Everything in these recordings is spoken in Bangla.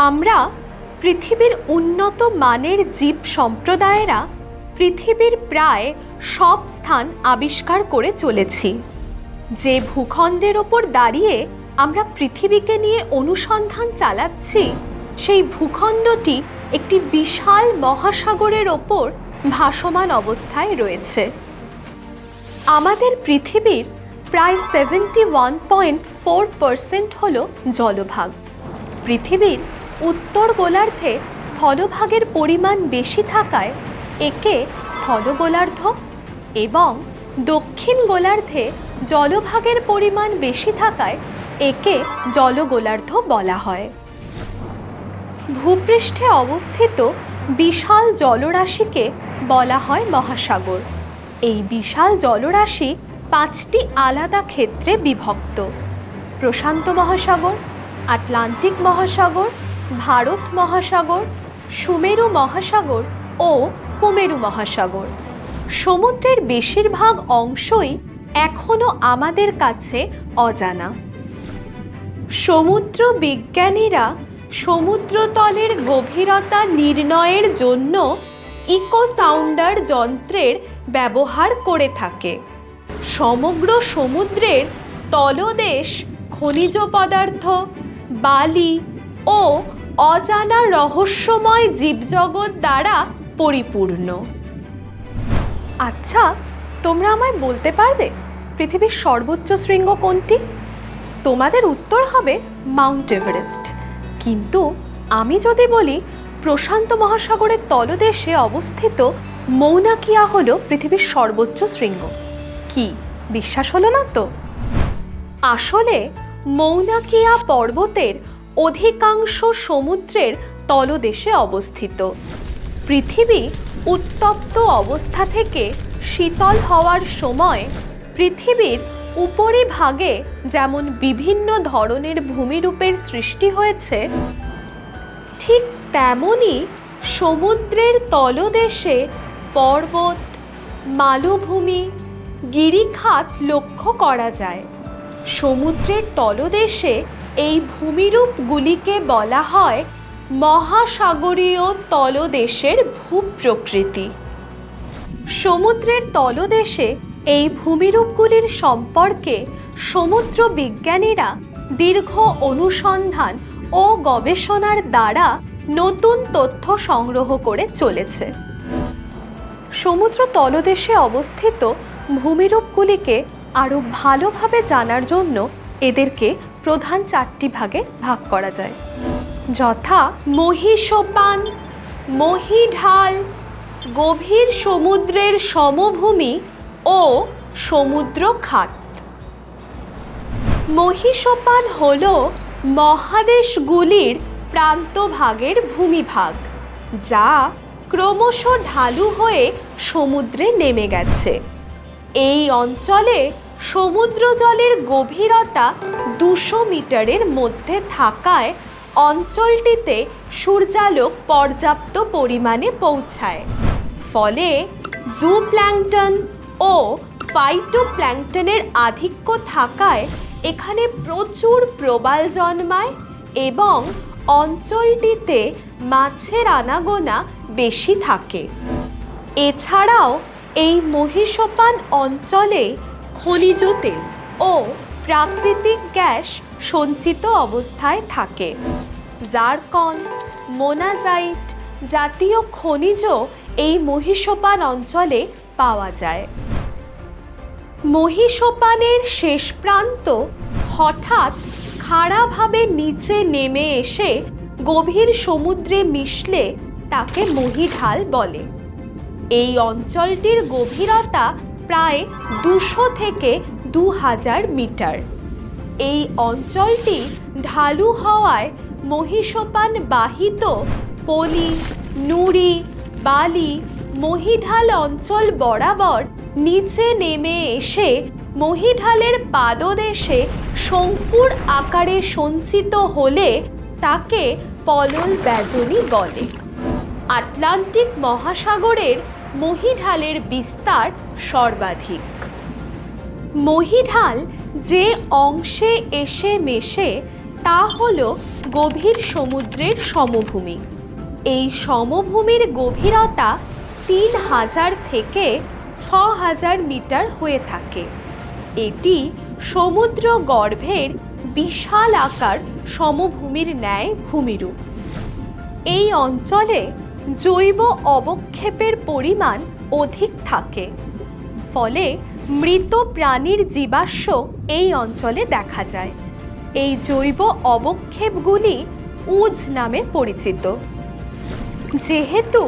আমরা পৃথিবীর উন্নত মানের জীব সম্প্রদায়েরা পৃথিবীর প্রায় সব স্থান আবিষ্কার করে চলেছি। যে ভূখণ্ডের ওপর দাঁড়িয়ে আমরা পৃথিবীকে নিয়ে অনুসন্ধান চালাচ্ছি, সেই ভূখণ্ডটি একটি বিশাল মহাসাগরের ওপর ভাসমান অবস্থায় রয়েছে। আমাদের পৃথিবীর প্রায় 71.4% হল জলভাগ। পৃথিবীর উত্তর গোলার্ধে স্থলভাগের পরিমাণ বেশি থাকায় একে স্থলগোলার্ধ এবং দক্ষিণ গোলার্ধে জলভাগের পরিমাণ বেশি থাকায় একে জলগোলার্ধ বলা হয়। ভূপৃষ্ঠে অবস্থিত বিশাল জলরাশিকে বলা হয় মহাসাগর। এই বিশাল জলরাশি 5টি আলাদা ক্ষেত্রে বিভক্ত: প্রশান্ত মহাসাগর, আটলান্টিক মহাসাগর, ভারত মহাসাগর, সুমেরু মহাসাগর ও কুমেরু মহাসাগর। সমুদ্রের বেশিরভাগ অংশই এখনো আমাদের কাছে অজানা। সমুদ্র বিজ্ঞানীরা সমুদ্রতলের গভীরতা নির্ণয়ের জন্য ইকো সাউন্ডার যন্ত্রের ব্যবহার করে থাকে। সমগ্র সমুদ্রের তলদেশ খনিজ পদার্থ, বালি ও অজানা রহস্যময় জীবজগৎ দ্বারা পরিপূর্ণ। আচ্ছা, তোমরা আমায় বলতে পারবে পৃথিবীর সর্বোচ্চ শৃঙ্গ কোনটি? তোমাদের উত্তর হবে মাউন্ট এভারেস্ট। কিন্তু আমি যদি বলি প্রশান্ত মহাসাগরের তলদেশে অবস্থিত মৌনা কিয়া হলো পৃথিবীর সর্বোচ্চ শৃঙ্গ, কি বিশ্বাস হলো না তো? আসলে মৌনা কিয়া পর্বতের অধিকাংশ সমুদ্রের তলদেশে অবস্থিত। পৃথিবী উত্তপ্ত অবস্থা থেকে শীতল হওয়ার সময় পৃথিবীর উপরিভাগে যেমন বিভিন্ন ধরনের ভূমিরূপের সৃষ্টি হয়েছে, ঠিক তেমনি সমুদ্রের তলদেশে পর্বত, মালভূমি, গিরিখাত লক্ষ্য করা যায়। সমুদ্রের তলদেশে এই ভূমিরূপগুলিকে বলা হয় মহাসাগরীয় তলদেশের ভূপ্রকৃতি। সমুদ্রের তলদেশে এই ভূমিরূপগুলির সম্পর্কে সমুদ্র বিজ্ঞানীরা দীর্ঘ অনুসন্ধান ও গবেষণার দ্বারা নতুন তথ্য সংগ্রহ করে চলেছে। সমুদ্র তলদেশে অবস্থিত ভূমিরূপগুলিকে আরও ভালোভাবে জানার জন্য এদেরকে প্রধান 4টি ভাগে ভাগ করা যায়, যথা মহীসোপান, মহীঢাল, গভীর সমুদ্রের সমভূমি ও সমুদ্র খাত। মহীসোপান হল মহাদেশগুলির প্রান্তভাগের ভূমিভাগ, যা ক্রমশ ঢালু হয়ে সমুদ্রে নেমে গেছে। এই অঞ্চলে সমুদ্র জলের গভীরতা 200 মিটারের মধ্যে থাকায় অঞ্চলটিতে সূর্যালোক পর্যাপ্ত পরিমাণে পৌঁছায়। ফলে জুপ্ল্যাঙ্কটন ও ফাইটোপ্ল্যাঙ্কটনের আধিক্য থাকায় এখানে প্রচুর প্রবাল জন্মায় এবং অঞ্চলটিতে মাছের আনাগোনা বেশি থাকে। এছাড়াও এই মহীসোপান অঞ্চলে খনিজ তেল ও প্রাকৃতিক গ্যাস সঞ্চিত অবস্থায় থাকে। জারকন, মোনাজাইট জাতীয় খনিজ এই মহীসোপান অঞ্চলে পাওয়া যায়। মহীসোপানের শেষ প্রান্ত হঠাৎ খাড়াভাবে নিচে নেমে এসে গভীর সমুদ্রে মিশলে তাকে মহীঢাল বলে। এই অঞ্চলটির গভীরতা প্রায় 200 থেকে 2000 মিটার। এই অঞ্চলটি ঢালু হওয়ায় মহীসোপান বাহিত পলি, নুড়ি, বালি মহীঢাল অঞ্চল বরাবর নিচে নেমে এসে মহীঢালের পাদদেশে শঙ্কুর আকারে সঞ্চিত হলে তাকে পলল ব্যাজনী বলে। আটলান্টিক মহাসাগরের মহীঢালের বিস্তার সর্বাধিক। মহীঢাল যে অংশে এসে মেশে তা হলো গভীর সমুদ্রের সমভূমি। এই সমভূমির গভীরতা 3000 থেকে 6000 মিটার হয়ে থাকে। এটি সমুদ্র গর্ভের বিশাল আকার সমভূমির ন্যায় ভূমিরূপ। এই অঞ্চলে জৈব অবক্ষেপের পরিমাণ অধিক থাকে, ফলে মৃত প্রাণীর জীবাশ্ম এই অঞ্চলে দেখা যায়। এই জৈব অবক্ষেপগুলি উজ নামে পরিচিত। যেহেতু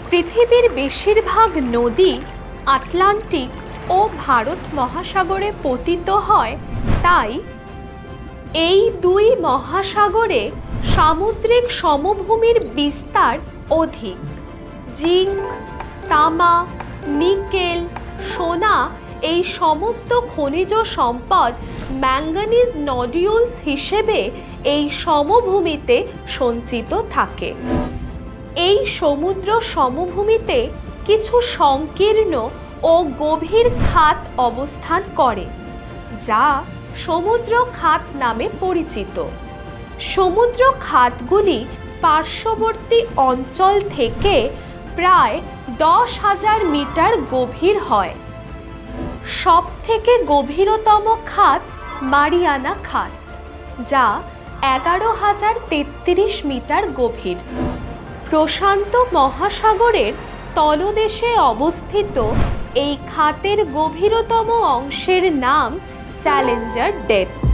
পৃথিবীর বেশিরভাগ নদী আটলান্টিক ও ভারত মহাসাগরে পতিত হয়, তাই এই দুই মহাসাগরে সামুদ্রিক সমভূমির বিস্তার অধিক। জিঙ্ক, তামা, নিকেল, সোনা এই সমস্ত খনিজ সম্পদ ম্যাঙ্গানিজ নডিউলস হিসেবে এই সমভূমিতে সঞ্চিত থাকে। এই সমুদ্র সমভূমিতে কিছু সংকীর্ণ ও গভীর খাত অবস্থান করে, যা সমুদ্র খাত নামে পরিচিত। সমুদ্র খাতগুলি পার্শ্ববর্তী অঞ্চল থেকে প্রায় 10,000 মিটার গভীর হয়। সবথেকে গভীরতম খাত মারিয়ানা খাত, যা 11,033 মিটার গভীর। প্রশান্ত মহাসাগরের তলদেশে অবস্থিত এই খাতের গভীরতম অংশের নাম চ্যালেঞ্জার ডেপথ।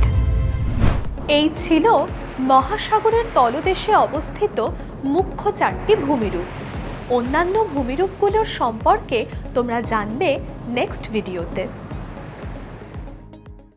এই ছিল মহাসাগরের তলদেশে অবস্থিত মুখ্য 4টি ভূমিরূপ। অন্যান্য ভূমিরূপগুলোর সম্পর্কে তোমরা জানবে নেক্সট ভিডিওতে।